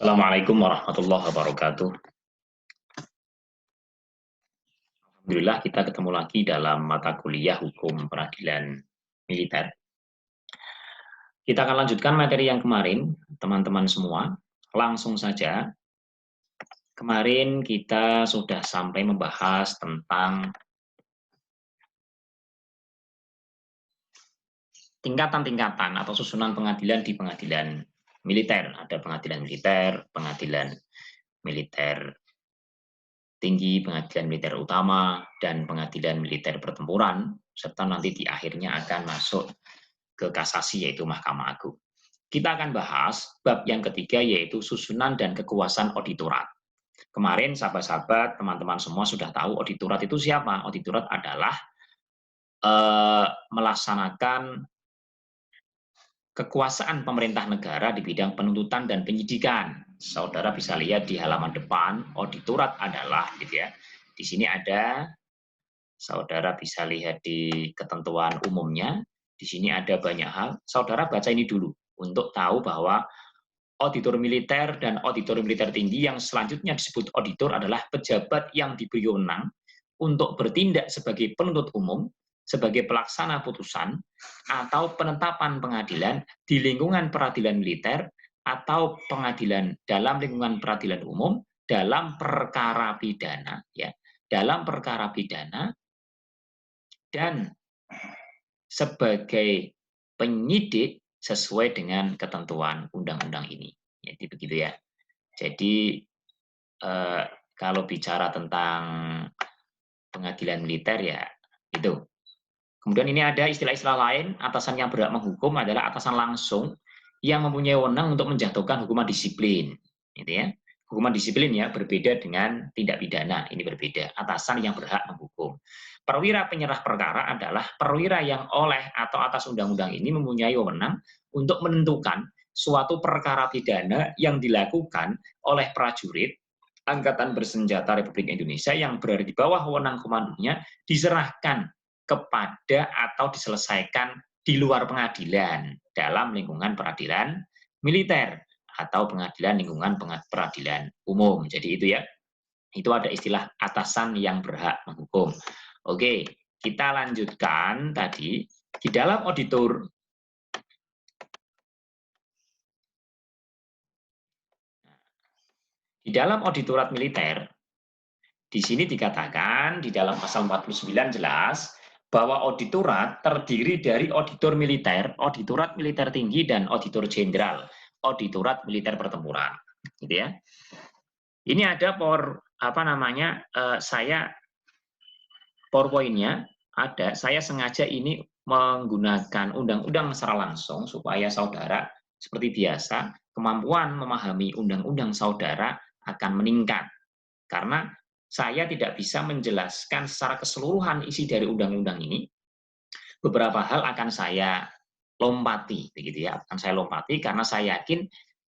Assalamualaikum warahmatullahi wabarakatuh. Alhamdulillah kita ketemu lagi dalam mata kuliah Hukum Peradilan Militer. Kita akan lanjutkan materi yang kemarin, teman-teman semua. Langsung saja, kemarin kita sudah sampai membahas tentang tingkatan-tingkatan atau susunan pengadilan di pengadilan militer. Ada pengadilan militer, pengadilan militer tinggi, pengadilan militer utama, dan pengadilan militer pertempuran, serta nanti di akhirnya akan masuk ke kasasi, yaitu Mahkamah Agung. Kita akan bahas bab yang ketiga, yaitu susunan dan kekuasaan auditorat. Kemarin sahabat-sahabat, teman-teman semua sudah tahu auditorat itu siapa. Auditorat adalah melaksanakan kekuasaan pemerintah negara di bidang penuntutan dan penyidikan. Saudara bisa lihat di halaman depan, auditorat adalah, gitu ya. Di sini ada, saudara bisa lihat di ketentuan umumnya. Di sini ada banyak hal. Saudara baca ini dulu untuk tahu bahwa auditor militer dan auditor militer tinggi yang selanjutnya disebut auditor adalah pejabat yang diberi wewenang untuk bertindak sebagai penuntut umum, sebagai pelaksana putusan, atau penetapan pengadilan di lingkungan peradilan militer atau pengadilan dalam lingkungan peradilan umum dalam perkara pidana, ya, dalam perkara pidana, dan sebagai penyidik sesuai dengan ketentuan undang-undang ini. Jadi begitu ya. Jadi kalau bicara tentang pengadilan militer ya itu. Kemudian ini ada istilah-istilah lain, atasan yang berhak menghukum adalah atasan langsung yang mempunyai wewenang untuk menjatuhkan hukuman disiplin. Gitu ya. Hukuman disiplin ya berbeda dengan tindak pidana, ini berbeda. Atasan yang berhak menghukum. Perwira penyerah perkara adalah perwira yang oleh atau atas undang-undang ini mempunyai wewenang untuk menentukan suatu perkara pidana yang dilakukan oleh prajurit Angkatan Bersenjata Republik Indonesia yang berada di bawah wewenang komandonya diserahkan kepada atau diselesaikan di luar pengadilan dalam lingkungan peradilan militer atau pengadilan lingkungan peradilan umum. Jadi itu ya, itu ada istilah atasan yang berhak menghukum. Oke, kita lanjutkan tadi di dalam auditor. Di dalam auditorat militer, di sini dikatakan di dalam pasal 49 jelas bahwa auditorat terdiri dari auditor militer, auditorat militer tinggi, dan auditor jenderal, auditorat militer pertempuran. Gitu ya. Ini ada saya PowerPoint-nya ada. Saya sengaja ini menggunakan undang-undang secara langsung supaya saudara seperti biasa kemampuan memahami undang-undang saudara akan meningkat. Karena saya tidak bisa menjelaskan secara keseluruhan isi dari undang-undang ini. Beberapa hal akan saya lompati, begitu ya. Akan saya lompati karena saya yakin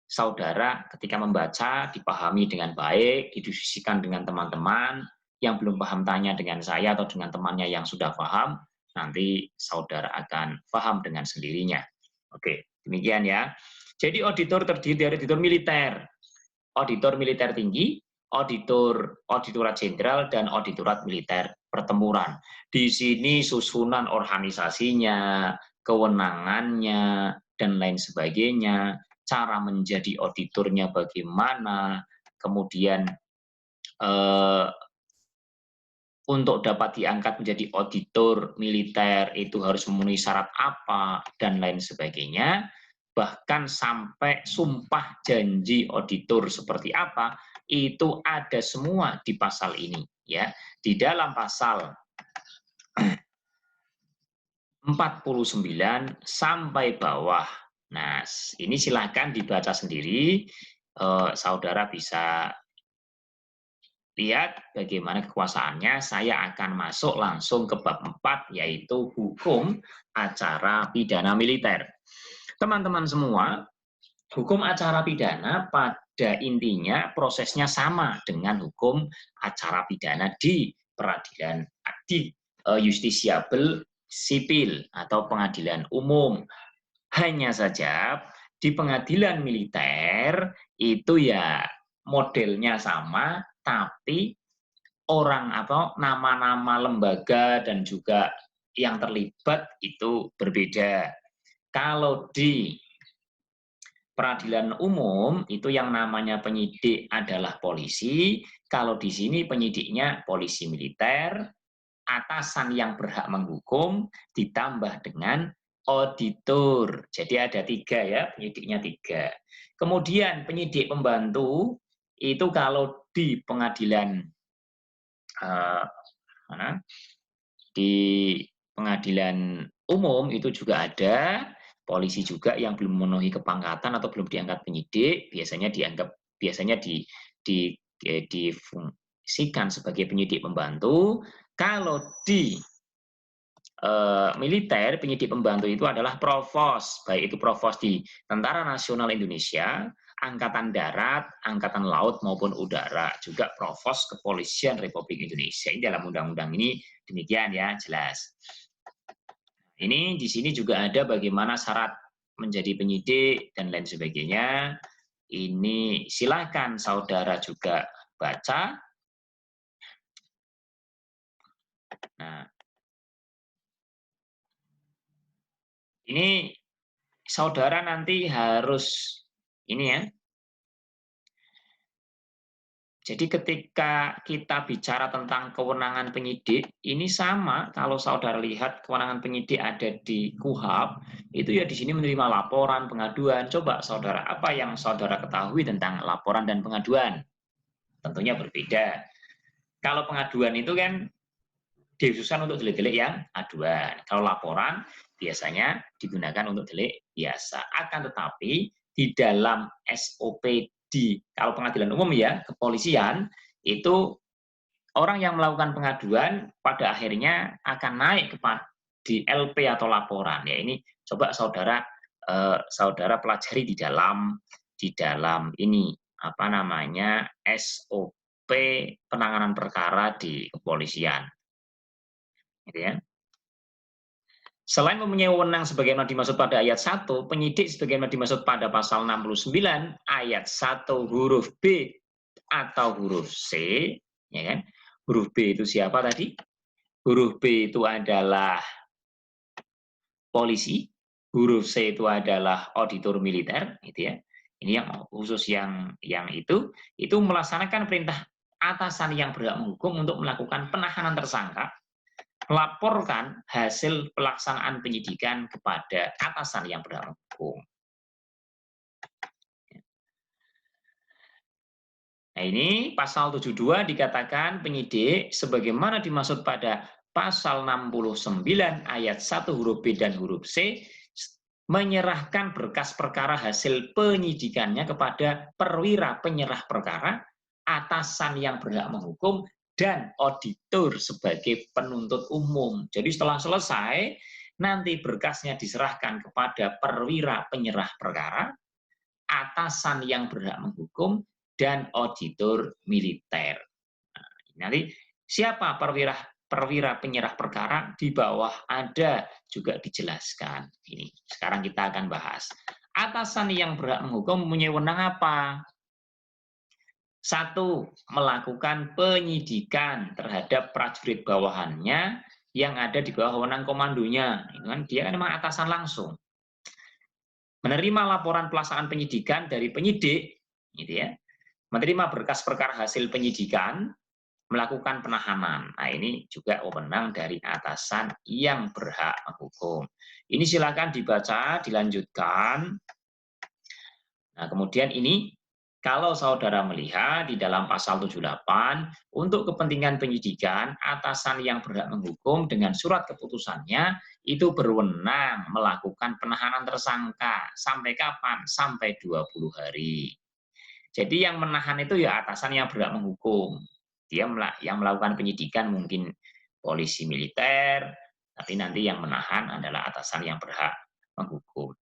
saudara ketika membaca dipahami dengan baik, didiskusikan dengan teman-teman, yang belum paham tanya dengan saya atau dengan temannya yang sudah paham, nanti saudara akan paham dengan sendirinya. Oke, demikian ya. Jadi auditor terdiri dari auditor militer tinggi, auditorat jenderal, dan auditorat militer pertempuran. Di sini susunan organisasinya, kewenangannya, dan lain sebagainya, cara menjadi auditornya bagaimana, kemudian untuk dapat diangkat menjadi auditor militer itu harus memenuhi syarat apa, dan lain sebagainya. Bahkan sampai sumpah janji auditor seperti apa, itu ada semua di pasal ini. Ya, di dalam pasal 49 sampai bawah. Nah, ini silakan dibaca sendiri. Saudara bisa lihat bagaimana kekuasaannya. Saya akan masuk langsung ke bab 4, yaitu hukum acara pidana militer. Teman-teman semua, hukum acara pidana pada intinya prosesnya sama dengan hukum acara pidana di peradilan, di justisiabel sipil atau pengadilan umum. Hanya saja di pengadilan militer militer itu ya modelnya sama, tapi nama-nama lembaga dan juga yang terlibat itu berbeda. Kalau di peradilan umum itu yang namanya penyidik adalah polisi, kalau di sini penyidiknya polisi militer, atasan yang berhak menghukum ditambah dengan auditor. Jadi ada 3 ya, penyidiknya 3. Kemudian penyidik pembantu itu kalau di pengadilan di pengadilan umum itu juga ada polisi juga yang belum memenuhi kepangkatan atau belum diangkat penyidik, biasanya difungsikan sebagai penyidik pembantu. Kalau di militer, penyidik pembantu itu adalah provos, baik itu provos di Tentara Nasional Indonesia, Angkatan Darat, Angkatan Laut maupun Udara, juga provos Kepolisian Republik Indonesia. Ini dalam undang-undang ini demikian ya, jelas. Ini di sini juga ada bagaimana syarat menjadi penyidik dan lain sebagainya. Ini silakan saudara juga baca. Nah, ini saudara nanti harus ini ya. Jadi ketika kita bicara tentang kewenangan penyidik, ini sama kalau saudara lihat kewenangan penyidik ada di KUHP, itu ya di sini menerima laporan, pengaduan. Coba saudara, apa yang saudara ketahui tentang laporan dan pengaduan? Tentunya berbeda. Kalau pengaduan itu kan dikhususkan untuk delik-delik yang aduan. Kalau laporan biasanya digunakan untuk delik biasa. Akan tetapi di dalam SOP kalau pengadilan umum ya, kepolisian, itu orang yang melakukan pengaduan pada akhirnya akan naik di LP atau laporan. Ya ini coba saudara pelajari di dalam ini apa namanya SOP penanganan perkara di kepolisian. Gitu ya. Selain mempunyai wewenang sebagaimana dimaksud pada ayat 1, penyidik sebagaimana dimaksud pada pasal 69 ayat 1 huruf B atau huruf C, ya kan? Huruf B itu siapa tadi? Huruf B itu adalah polisi, huruf C itu adalah auditor militer, gitu ya. Ini yang khusus yang itu melaksanakan perintah atasan yang berhak menghukum untuk melakukan penahanan tersangka, laporkan hasil pelaksanaan penyidikan kepada atasan yang berhak menghukum. Nah ini pasal 72 dikatakan penyidik sebagaimana dimaksud pada pasal 69 ayat 1 huruf B dan huruf C menyerahkan berkas perkara hasil penyidikannya kepada perwira penyerah perkara, atasan yang berhak menghukum, dan auditor sebagai penuntut umum. Jadi setelah selesai, nanti berkasnya diserahkan kepada perwira penyerah perkara, atasan yang berhak menghukum, dan auditor militer. Nah, nanti siapa perwira penyerah perkara? Di bawah ada juga dijelaskan. Ini sekarang kita akan bahas. Atasan yang berhak menghukum mempunyai wewenang apa? 1. Melakukan penyidikan terhadap prajurit bawahannya yang ada di bawah wewenang komandonya. Dia kan memang atasan langsung. Menerima laporan pelaksanaan penyidikan dari penyidik, gitu ya. Menerima berkas perkara hasil penyidikan, melakukan penahanan. Nah, ini juga wewenang dari atasan yang berhak menghukum. Ini silakan dibaca, dilanjutkan. Nah, kemudian ini kalau saudara melihat di dalam pasal 78, untuk kepentingan penyidikan, atasan yang berhak menghukum dengan surat keputusannya itu berwenang melakukan penahanan tersangka. Sampai kapan? Sampai 20 hari. Jadi yang menahan itu ya atasan yang berhak menghukum. Dia yang melakukan penyidikan mungkin polisi militer, tapi nanti yang menahan adalah atasan yang berhak menghukum.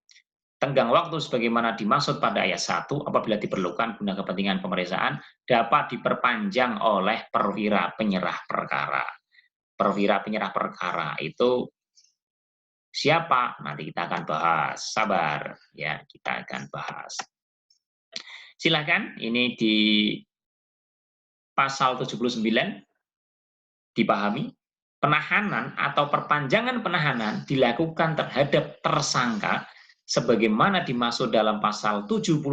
Tenggang waktu sebagaimana dimaksud pada ayat 1 apabila diperlukan guna kepentingan pemeriksaan dapat diperpanjang oleh perwira penyerah perkara. Perwira penyerah perkara itu siapa? Nanti kita akan bahas. Sabar ya, kita akan bahas. Silakan, ini di pasal 79 dipahami, penahanan atau perpanjangan penahanan dilakukan terhadap tersangka sebagaimana dimaksud dalam pasal 78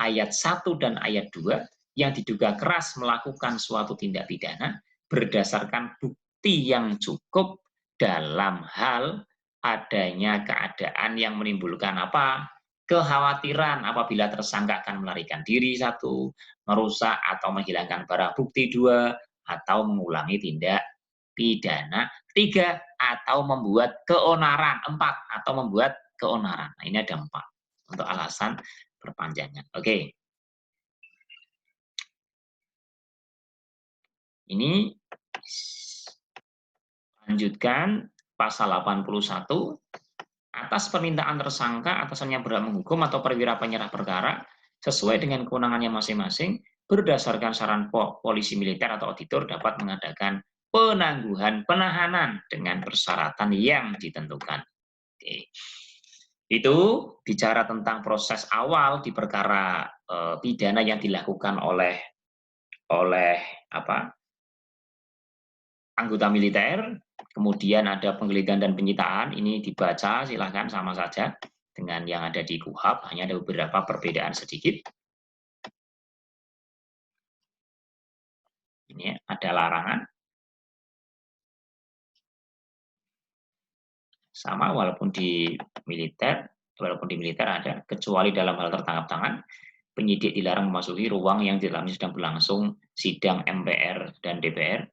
ayat 1 dan ayat 2 yang diduga keras melakukan suatu tindak pidana berdasarkan bukti yang cukup dalam hal adanya keadaan yang menimbulkan apa? Kekhawatiran apabila tersangka akan melarikan diri satu, merusak atau menghilangkan barang bukti dua, atau mengulangi tindak pidana tiga, atau membuat keonaran empat, atau membuat keonaran. Nah, ini ada 4 untuk alasan perpanjangan. Oke. Ini lanjutkan pasal 81 atas permintaan tersangka atasannya berhak menghukum atau perwira penyerah perkara sesuai dengan kewenangannya masing-masing berdasarkan saran polisi militer atau auditor dapat mengadakan penangguhan penahanan dengan persyaratan yang ditentukan. Oke. Itu bicara tentang proses awal di perkara pidana yang dilakukan oleh anggota militer. Kemudian ada penggeledahan dan penyitaan, ini dibaca silahkan sama saja dengan yang ada di KUHP, hanya ada beberapa perbedaan sedikit. Ini ada larangan. Sama walaupun di militer ada, kecuali dalam hal tertangkap tangan, penyidik dilarang memasuki ruang yang di dalamnya sedang berlangsung sidang MPR dan DPR,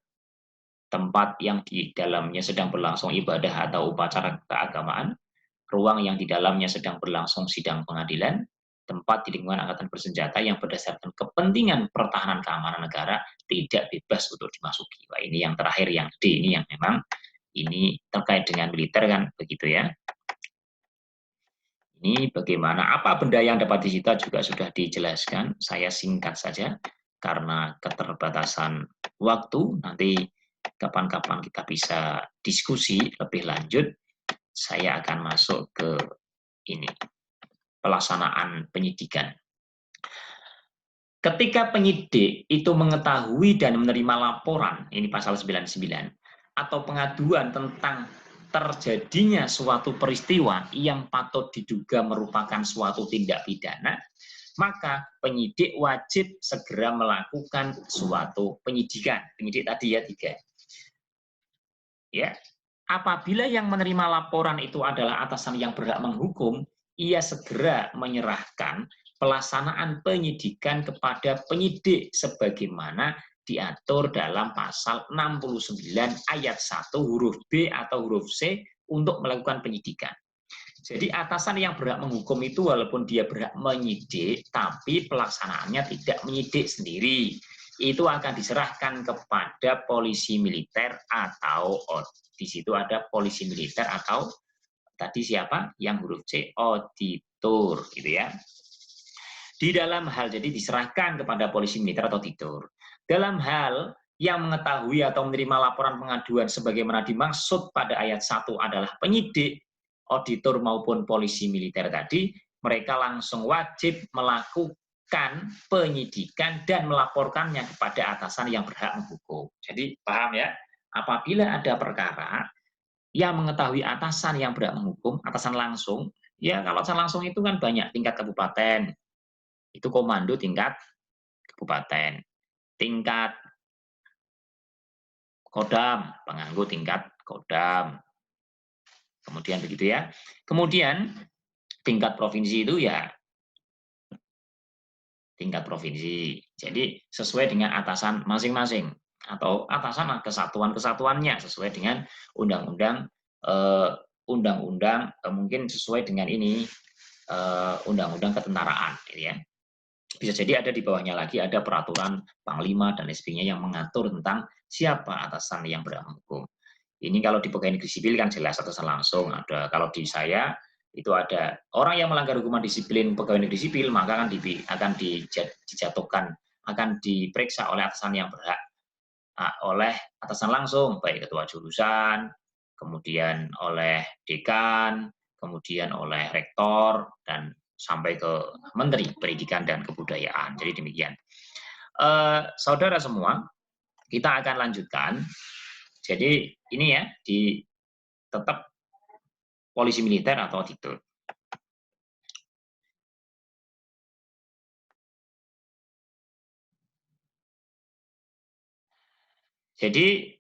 tempat yang di dalamnya sedang berlangsung ibadah atau upacara keagamaan, ruang yang di dalamnya sedang berlangsung sidang pengadilan, tempat di lingkungan angkatan bersenjata yang berdasarkan kepentingan pertahanan keamanan negara tidak bebas untuk dimasuki. Wah, ini yang terakhir, yang D, ini yang memang ini terkait dengan militer kan, begitu ya. Ini bagaimana, apa benda yang dapat disita juga sudah dijelaskan, saya singkat saja karena keterbatasan waktu, nanti kapan-kapan kita bisa diskusi lebih lanjut. Saya akan masuk ke ini, pelaksanaan penyidikan. Ketika penyidik itu mengetahui dan menerima laporan, ini pasal 99, atau pengaduan tentang terjadinya suatu peristiwa yang patut diduga merupakan suatu tindak pidana, maka penyidik wajib segera melakukan suatu penyidikan. Penyidik tadi ya 3. Ya, apabila yang menerima laporan itu adalah atasan yang berhak menghukum, ia segera menyerahkan pelaksanaan penyidikan kepada penyidik sebagaimana diatur dalam pasal 69 ayat 1 huruf B atau huruf C untuk melakukan penyidikan. Jadi atasan yang berhak menghukum itu walaupun dia berhak menyidik, tapi pelaksanaannya tidak menyidik sendiri. Itu akan diserahkan kepada polisi militer atau di situ ada polisi militer atau tadi siapa? Yang huruf C, auditor, gitu ya. Di dalam hal, jadi diserahkan kepada polisi militer atau auditor. Dalam hal yang mengetahui atau menerima laporan pengaduan sebagaimana dimaksud pada ayat 1 adalah penyidik, auditor maupun polisi militer tadi, mereka langsung wajib melakukan penyidikan dan melaporkannya kepada atasan yang berhak menghukum. Jadi paham ya? Apabila ada perkara yang mengetahui atasan yang berhak menghukum, atasan langsung, ya kalau atasan langsung itu kan banyak, tingkat kabupaten, itu komando tingkat kabupaten, tingkat kodam, penganggu tingkat kodam, kemudian begitu ya. Kemudian tingkat provinsi itu ya tingkat provinsi. Jadi sesuai dengan atasan masing-masing atau atasan kesatuan-kesatuannya sesuai dengan undang-undang mungkin sesuai dengan ini undang-undang ketentaraan, gitu ya. Bisa jadi ada di bawahnya lagi ada peraturan panglima dan lain sebagainya yang mengatur tentang siapa atasan yang berhak menghukum. Ini kalau di pegawai negeri sipil kan jelas atasan langsung ada. Kalau di saya itu ada orang yang melanggar hukuman disiplin pegawai negeri sipil maka akan dijatuhkan, akan diperiksa oleh atasan yang berhak, oleh atasan langsung, baik ketua jurusan, kemudian oleh dekan, kemudian oleh rektor dan sampai ke Menteri Pendidikan dan Kebudayaan. Jadi demikian. Saudara semua, kita akan lanjutkan. Jadi ini ya, tetap polisi militer atau auditor. Jadi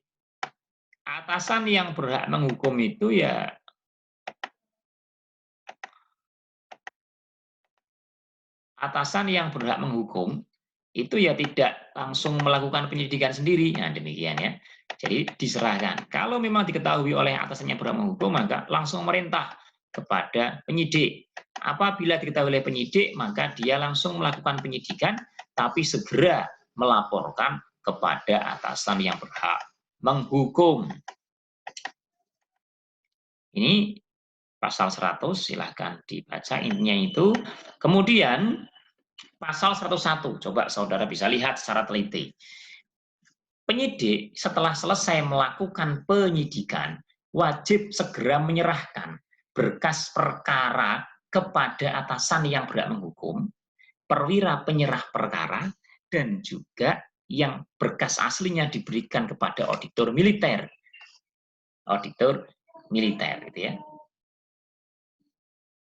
atasan yang berhak menghukum itu ya atasan yang berhak menghukum itu ya tidak langsung melakukan penyidikan sendiri. Nah, demikian ya. Jadi diserahkan. Kalau memang diketahui oleh atasannya berhak menghukum, maka langsung merintah kepada penyidik. Apabila diketahui oleh penyidik, maka dia langsung melakukan penyidikan, tapi segera melaporkan kepada atasan yang berhak menghukum. Ini pasal 100, silahkan dibaca intinya itu. Kemudian pasal 101, coba saudara bisa lihat secara teliti. Penyidik setelah selesai melakukan penyidikan, wajib segera menyerahkan berkas perkara kepada atasan yang berhak menghukum, perwira penyerah perkara, dan juga yang berkas aslinya diberikan kepada auditor militer. Auditor militer, gitu ya.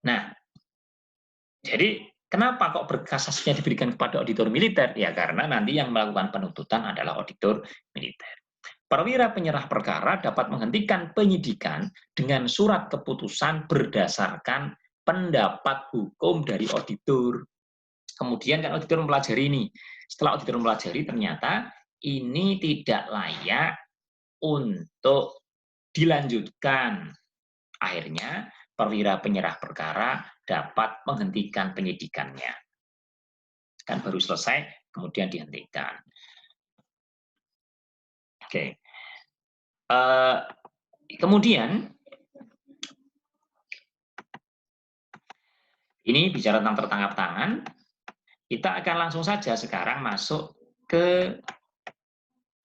Nah, jadi kenapa kok berkas aslinya diberikan kepada auditor militer? Ya karena nanti yang melakukan penuntutan adalah auditor militer. Perwira penyerah perkara dapat menghentikan penyidikan dengan surat keputusan berdasarkan pendapat hukum dari auditor. Kemudian kan auditor mempelajari ini. Setelah auditor mempelajari ternyata ini tidak layak untuk dilanjutkan. Akhirnya perwira penyerah perkara dapat menghentikan penyidikannya. Kan baru selesai, kemudian dihentikan. Oke. Kemudian, ini bicara tentang tertangkap tangan, kita akan langsung saja sekarang masuk ke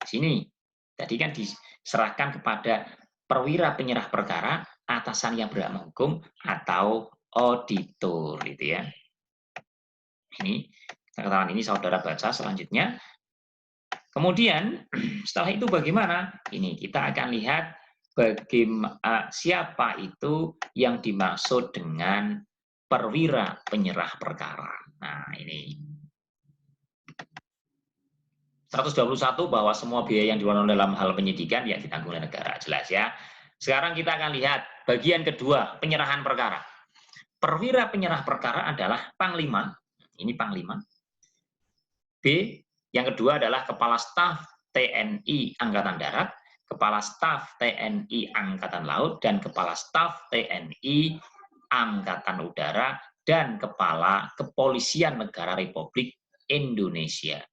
sini. Tadi kan diserahkan kepada perwira penyerah perkara, atasan yang berhak menghukum, atau auditor, gitu ya. Ini catatan ini saudara baca selanjutnya. Kemudian setelah itu bagaimana? Ini kita akan lihat bagaimana siapa itu yang dimaksud dengan perwira penyerah perkara. Nah, ini 121 bahwa semua biaya yang dikeluarkan dalam hal penyidikan ya ditanggung oleh negara, jelas ya. Sekarang kita akan lihat bagian kedua, penyerahan perkara. Perwira penyerah perkara adalah panglima, ini panglima. B, yang kedua adalah Kepala Staf TNI Angkatan Darat, Kepala Staf TNI Angkatan Laut, dan Kepala Staf TNI Angkatan Udara, dan Kepala Kepolisian Negara Republik Indonesia.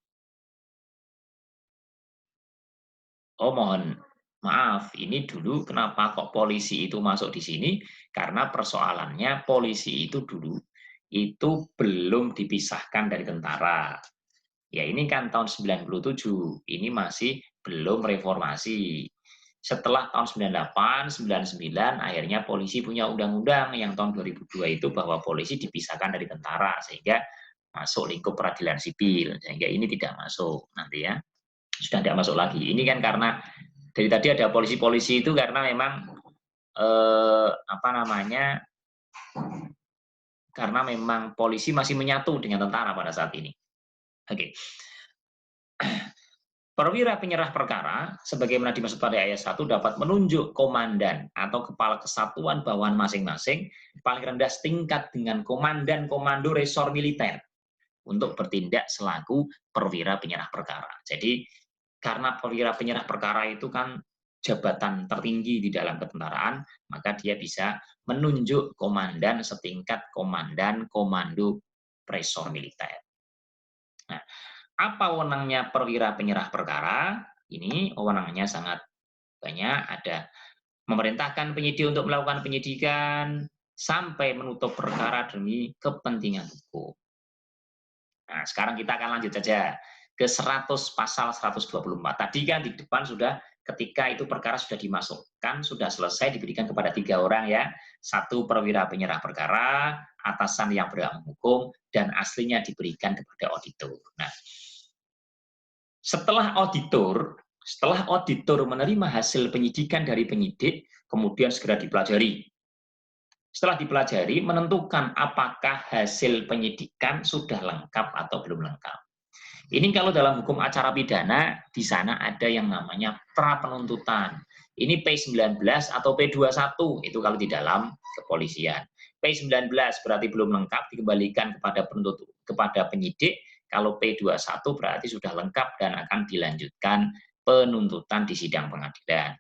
Oh, mohon maaf, ini dulu kenapa kok polisi itu masuk di sini? Karena persoalannya polisi itu dulu itu belum dipisahkan dari tentara. Ya ini kan tahun 97, ini masih belum reformasi. Setelah tahun 98, 99, akhirnya polisi punya undang-undang yang tahun 2002 itu bahwa polisi dipisahkan dari tentara, sehingga masuk lingkup peradilan sipil, sehingga ini tidak masuk nanti ya. Sudah tidak masuk lagi. Ini kan karena dari tadi ada polisi-polisi itu karena memang karena memang polisi masih menyatu dengan tentara pada saat ini. Oke. Perwira penyerah perkara, sebagaimana dimaksud pada ayat 1, dapat menunjuk komandan atau kepala kesatuan bawahan masing-masing, paling rendah setingkat dengan komandan komando resor militer, untuk bertindak selaku perwira penyerah perkara. Jadi, karena perwira penyerah perkara itu kan jabatan tertinggi di dalam ketentaraan, maka dia bisa menunjuk komandan setingkat komandan komando resor militer. Nah, apa wewenangnya perwira penyerah perkara? Ini wewenangnya sangat banyak, ada memerintahkan penyidik untuk melakukan penyidikan sampai menutup perkara demi kepentingan hukum. Nah, sekarang kita akan lanjut saja ke 100 pasal 124. Tadi kan di depan sudah ketika itu perkara sudah dimasukkan, sudah selesai diberikan kepada 3 orang ya. 1 perwira penyerah perkara, atasan yang berhak menghukum, dan aslinya diberikan kepada auditor. Nah, setelah auditor menerima hasil penyidikan dari penyidik, kemudian segera dipelajari. Setelah dipelajari, menentukan apakah hasil penyidikan sudah lengkap atau belum lengkap. Ini kalau dalam hukum acara pidana, di sana ada yang namanya pra-penuntutan. Ini P19 atau P21, itu kalau di dalam kepolisian. P19 berarti belum lengkap, dikembalikan kepada penuntut, kepada penyidik. Kalau P21 berarti sudah lengkap dan akan dilanjutkan penuntutan di sidang pengadilan.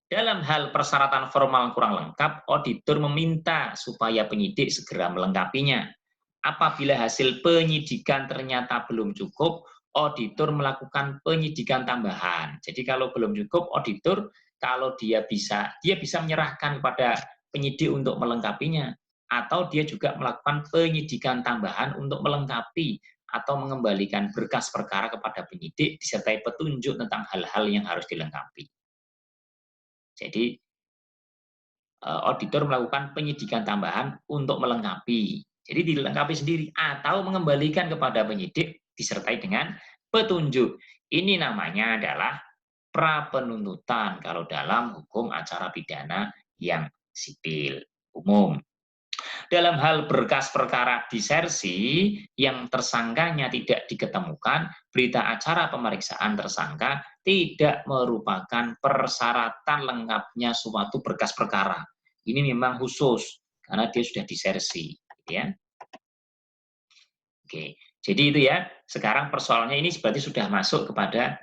Dalam hal persyaratan formal kurang lengkap, auditor meminta supaya penyidik segera melengkapinya. Apabila hasil penyidikan ternyata belum cukup, auditor melakukan penyidikan tambahan. Jadi kalau belum cukup, auditor kalau dia bisa menyerahkan kepada penyidik untuk melengkapinya, atau dia juga melakukan penyidikan tambahan untuk melengkapi atau mengembalikan berkas perkara kepada penyidik disertai petunjuk tentang hal-hal yang harus dilengkapi. Jadi auditor melakukan penyidikan tambahan untuk melengkapi. Jadi dilengkapi sendiri atau mengembalikan kepada penyidik disertai dengan petunjuk. Ini namanya adalah pra-penuntutan kalau dalam hukum acara pidana yang sipil umum. Dalam hal berkas perkara disersi yang tersangkanya tidak diketemukan, berita acara pemeriksaan tersangka tidak merupakan persyaratan lengkapnya suatu berkas perkara. Ini memang khusus karena dia sudah disersi, ya. Oke, jadi itu ya. Sekarang persoalannya ini berarti sudah masuk kepada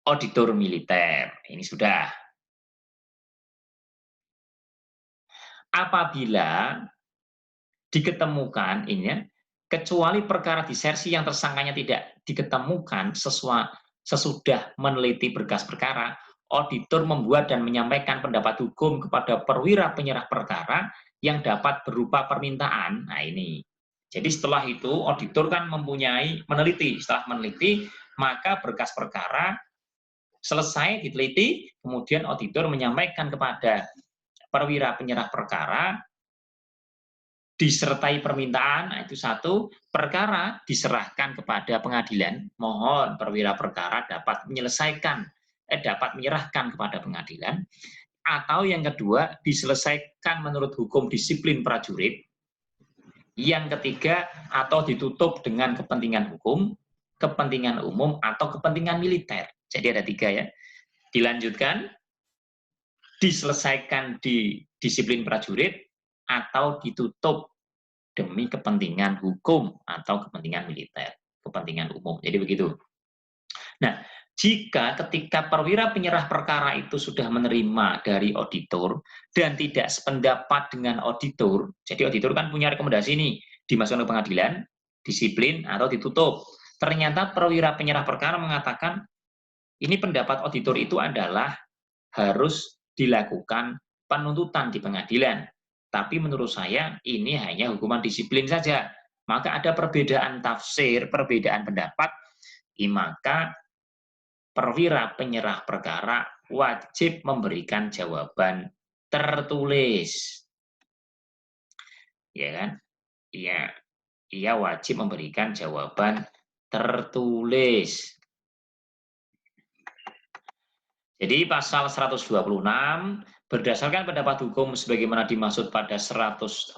auditor militer. Ini sudah. Apabila diketemukan ini ya, kecuali perkara disersi yang tersangkanya tidak diketemukan sesudah meneliti berkas perkara, auditor membuat dan menyampaikan pendapat hukum kepada perwira penyerah perkara yang dapat berupa permintaan. Nah ini. Jadi setelah itu auditor kan meneliti. Setelah meneliti, maka berkas perkara selesai diteliti, kemudian auditor menyampaikan kepada perwira penyerah perkara disertai permintaan, nah itu satu, perkara diserahkan kepada pengadilan, mohon perwira perkara dapat menyerahkan kepada pengadilan, atau yang kedua, diselesaikan menurut hukum disiplin prajurit, yang ketiga, atau ditutup dengan kepentingan hukum, kepentingan umum, atau kepentingan militer. Jadi ada 3 ya. Dilanjutkan, diselesaikan di disiplin prajurit, atau ditutup demi kepentingan hukum atau kepentingan militer, kepentingan umum. Jadi begitu. Nah, jika ketika perwira penyerah perkara itu sudah menerima dari auditor dan tidak sependapat dengan auditor, jadi auditor kan punya rekomendasi nih, dimasukkan ke pengadilan, disiplin, atau ditutup. Ternyata perwira penyerah perkara mengatakan, ini pendapat auditor itu adalah harus dilakukan penuntutan di pengadilan. Tapi menurut saya ini hanya hukuman disiplin saja. Maka ada perbedaan tafsir, perbedaan pendapat, maka perwira penyerah perkara wajib memberikan jawaban tertulis. Ya kan? Ia wajib memberikan jawaban tertulis. Jadi pasal 126 berdasarkan pendapat hukum sebagaimana dimaksud pada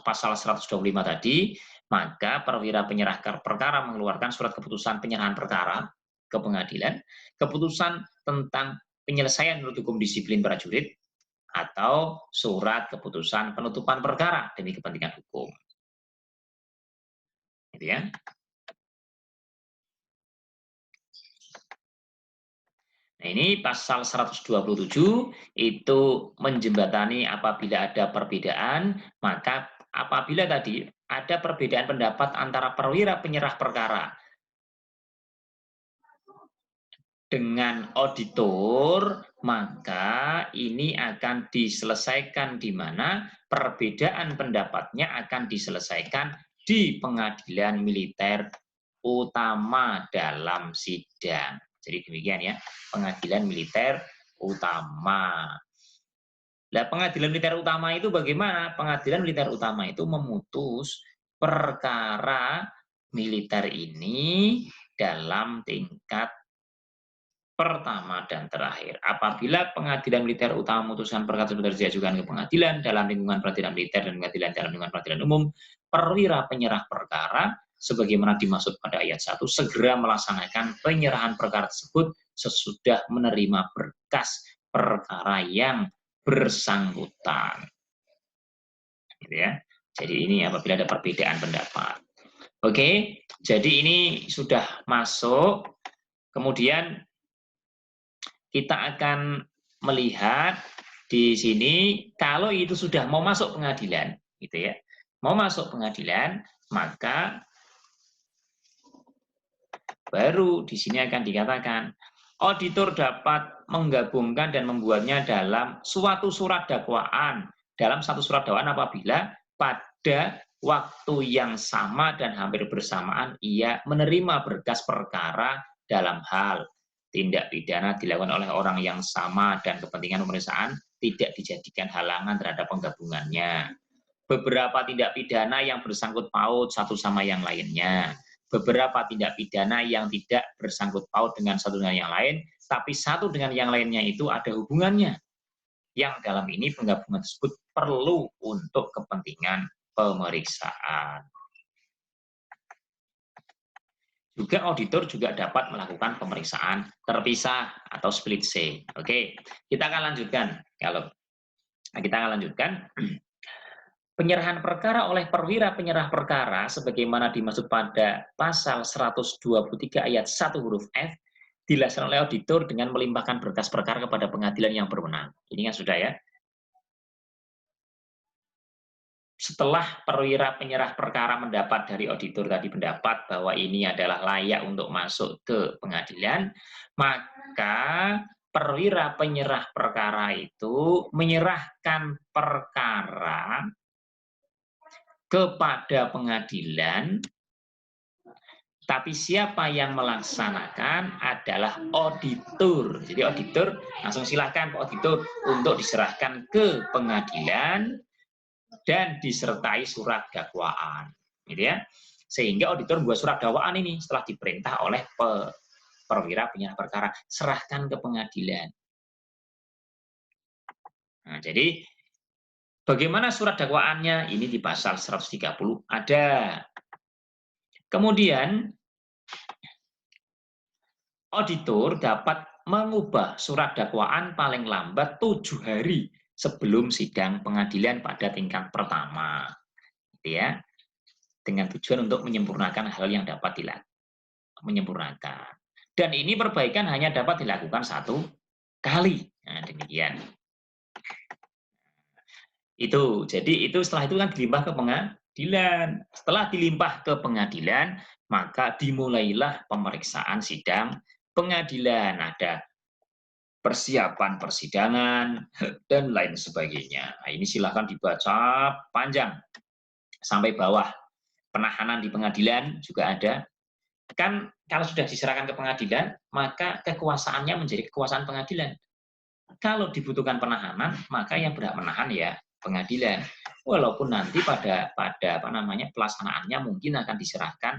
pasal 125 tadi, maka perwira penyerah perkara mengeluarkan surat keputusan penyerahan perkara ke pengadilan, keputusan tentang penyelesaian menurut hukum disiplin prajurit, atau surat keputusan penutupan perkara demi kepentingan hukum. Gitu ya. Nah, ini pasal 127 itu menjembatani apabila ada perbedaan, maka apabila tadi ada perbedaan pendapat antara perwira penyerah perkara dengan auditor, maka ini akan diselesaikan di mana perbedaan pendapatnya akan diselesaikan di pengadilan militer utama dalam sidang. Jadi demikian ya, pengadilan militer utama. Nah, pengadilan militer utama itu bagaimana? Pengadilan militer utama itu memutus perkara militer ini dalam tingkat pertama dan terakhir. Apabila pengadilan militer utama memutuskan perkara tersebut diajukan ke pengadilan dalam lingkungan peradilan militer dan pengadilan dalam lingkungan peradilan umum, perwira penyerah perkara sebagaimana dimaksud pada ayat 1 segera melaksanakan penyerahan perkara tersebut sesudah menerima berkas perkara yang bersangkutan. Gitu ya. Jadi ini apabila ada perbedaan pendapat. Oke, jadi ini sudah masuk. Kemudian kita akan melihat di sini kalau itu sudah mau masuk pengadilan, gitu ya. Mau masuk pengadilan, maka baru di sini akan dikatakan auditor dapat menggabungkan dan membuatnya dalam suatu surat dakwaan. Dalam satu surat dakwaan apabila pada waktu yang sama dan hampir bersamaan ia menerima berkas perkara dalam hal tindak pidana dilakukan oleh orang yang sama dan kepentingan pemeriksaan tidak dijadikan halangan terhadap penggabungannya. Beberapa tindak pidana yang bersangkut paut satu sama yang lainnya. Beberapa tindak pidana yang tidak bersangkut paut dengan satu dengan yang lain, tapi satu dengan yang lainnya itu ada hubungannya. Yang dalam ini penggabungan tersebut perlu untuk kepentingan pemeriksaan. Juga auditor juga dapat melakukan pemeriksaan terpisah atau split C. Oke, kita akan lanjutkan. Kalau kita akan lanjutkan, penyerahan perkara oleh perwira penyerah perkara sebagaimana dimaksud pada pasal 123 ayat 1 huruf F dilaksanakan oleh auditor dengan melimpahkan berkas perkara kepada pengadilan yang berwenang. Ini kan sudah ya. Setelah perwira penyerah perkara mendapat dari auditor tadi pendapat bahwa ini adalah layak untuk masuk ke pengadilan, maka perwira penyerah perkara itu menyerahkan perkara kepada pengadilan, tapi siapa yang melaksanakan adalah auditor. Jadi auditor langsung silakan auditor untuk diserahkan ke pengadilan dan disertai surat dakwaan, gitu ya. Sehingga auditor membuat surat dakwaan ini setelah diperintah oleh perwira penyerah perkara, serahkan ke pengadilan. Nah, jadi bagaimana surat dakwaannya? Ini di pasal 130 ada. Kemudian auditor dapat mengubah surat dakwaan paling lambat 7 hari sebelum sidang pengadilan pada tingkat pertama, gitu ya, dengan tujuan untuk menyempurnakan hal yang dapat menyempurnakan. Dan ini perbaikan hanya dapat dilakukan 1 kali. Nah, demikian. Itu, jadi itu setelah itu kan dilimpah ke pengadilan. Setelah dilimpah ke pengadilan, maka dimulailah pemeriksaan sidang pengadilan. Ada persiapan persidangan, dan lain sebagainya. Nah, ini silahkan dibaca panjang sampai bawah. Penahanan di pengadilan juga ada. Kan kalau sudah diserahkan ke pengadilan, maka kekuasaannya menjadi kekuasaan pengadilan. Kalau dibutuhkan penahanan, maka yang berhak menahan ya pengadilan. Walaupun nanti pada pelaksanaannya mungkin akan diserahkan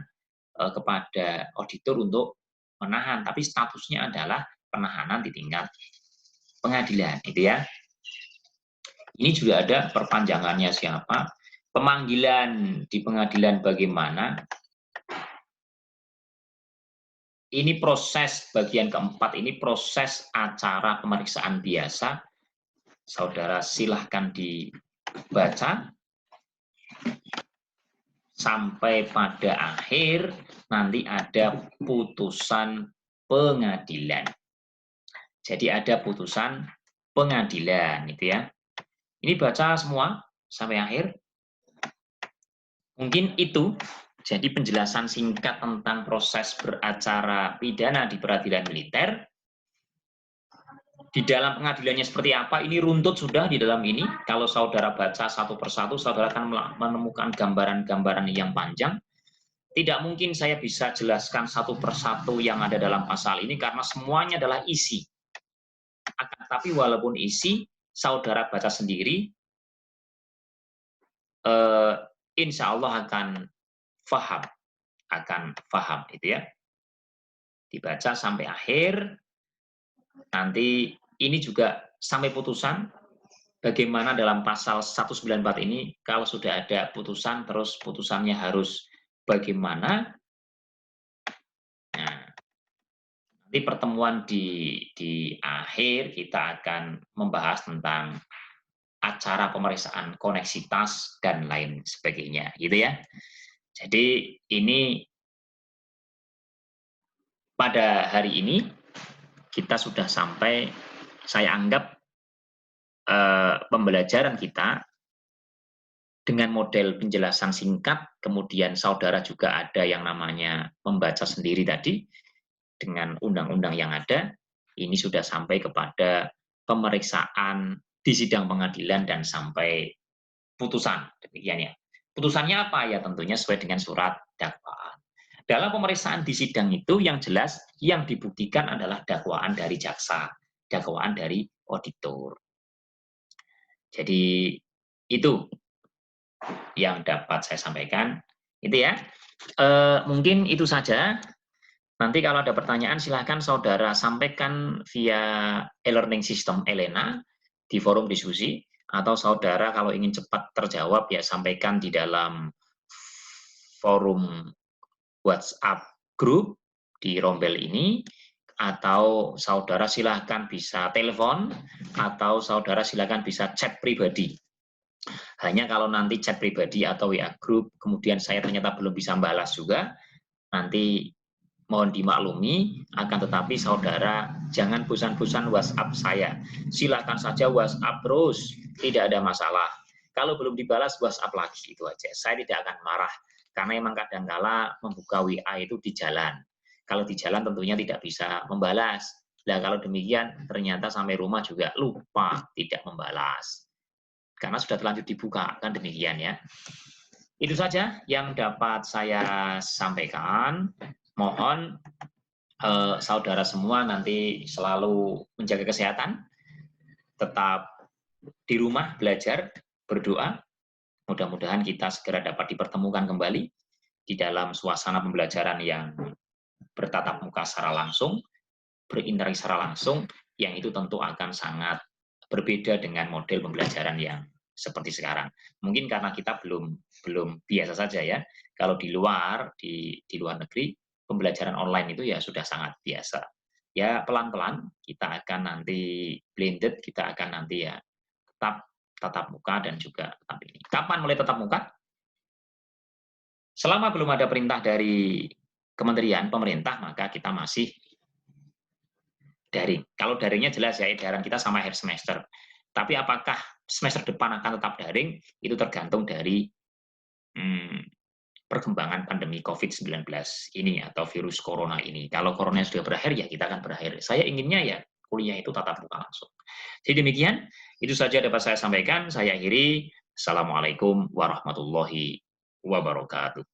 kepada auditor untuk menahan, tapi statusnya adalah penahanan di tingkat pengadilan, itu ya. Ini juga ada perpanjangannya siapa, pemanggilan di pengadilan bagaimana. Ini proses bagian keempat, ini proses acara pemeriksaan biasa. Saudara silahkan dibaca sampai pada akhir, nanti ada putusan pengadilan. Jadi ada putusan pengadilan, itu ya. Ini baca semua sampai akhir. Mungkin itu jadi penjelasan singkat tentang proses beracara pidana di peradilan militer. Di dalam pengadilannya seperti apa, ini runtut sudah di dalam ini. Kalau saudara baca satu persatu, saudara akan menemukan gambaran-gambaran yang panjang. Tidak mungkin saya bisa jelaskan satu persatu yang ada dalam pasal ini karena semuanya adalah isi. Akan tapi walaupun isi, saudara baca sendiri, eh, insya Allah faham, akan faham itu ya. Dibaca sampai akhir, nanti ini juga sampai putusan, bagaimana dalam pasal 194 ini, kalau sudah ada putusan, terus putusannya harus bagaimana. Nah, nanti pertemuan di akhir kita akan membahas tentang acara pemeriksaan koneksitas dan lain sebagainya, gitu ya. Jadi ini pada hari ini kita sudah sampai, saya anggap pembelajaran kita dengan model penjelasan singkat, kemudian saudara juga ada yang namanya membaca sendiri tadi, dengan undang-undang yang ada, ini sudah sampai kepada pemeriksaan di sidang pengadilan dan sampai putusan. Demikian ya. Putusannya apa? Ya tentunya sesuai dengan surat dakwaan. Dalam pemeriksaan di sidang itu yang jelas yang dibuktikan adalah dakwaan dari jaksa, dakwaan dari auditor. Jadi itu yang dapat saya sampaikan. Itu ya. Mungkin itu saja. Nanti kalau ada pertanyaan silahkan saudara sampaikan via e-learning system Elena di forum diskusi, atau saudara kalau ingin cepat terjawab ya sampaikan di dalam forum WhatsApp grup di Rombel ini, atau saudara silahkan bisa telepon, atau saudara silahkan bisa chat pribadi. Hanya kalau nanti chat pribadi atau WA grup, kemudian saya ternyata belum bisa balas juga, nanti mohon dimaklumi, akan tetapi saudara jangan bosan-bosan WhatsApp saya. Silakan saja WhatsApp terus, tidak ada masalah. Kalau belum dibalas WhatsApp lagi, itu aja. Saya tidak akan marah, karena memang kadangkala membuka WA itu di jalan. Kalau di jalan tentunya tidak bisa membalas. Nah kalau demikian ternyata sampai rumah juga lupa tidak membalas. Karena sudah terlanjur dibuka, kan demikian ya. Itu saja yang dapat saya sampaikan. Mohon saudara semua nanti selalu menjaga kesehatan, tetap di rumah belajar, berdoa. Mudah-mudahan kita segera dapat dipertemukan kembali di dalam suasana pembelajaran yang bertatap muka secara langsung, berinteraksi secara langsung, yang itu tentu akan sangat berbeda dengan model pembelajaran yang seperti sekarang. Mungkin karena kita belum biasa saja ya. Kalau di luar negeri, pembelajaran online itu ya sudah sangat biasa. Ya pelan-pelan kita akan nanti blended, kita akan nanti ya tetap tatap muka dan juga tetap ini. Kapan mulai tatap muka? Selama belum ada perintah dari kementerian, pemerintah, maka kita masih daring. Kalau daringnya jelas ya, edaran kita sama akhir semester. Tapi apakah semester depan akan tetap daring, itu tergantung dari perkembangan pandemi COVID-19 ini atau virus corona ini. Kalau corona sudah berakhir, ya kita akan berakhir. Saya inginnya ya kuliah itu tatap muka langsung. Jadi demikian, itu saja dapat saya sampaikan. Saya akhiri. Assalamualaikum warahmatullahi wabarakatuh.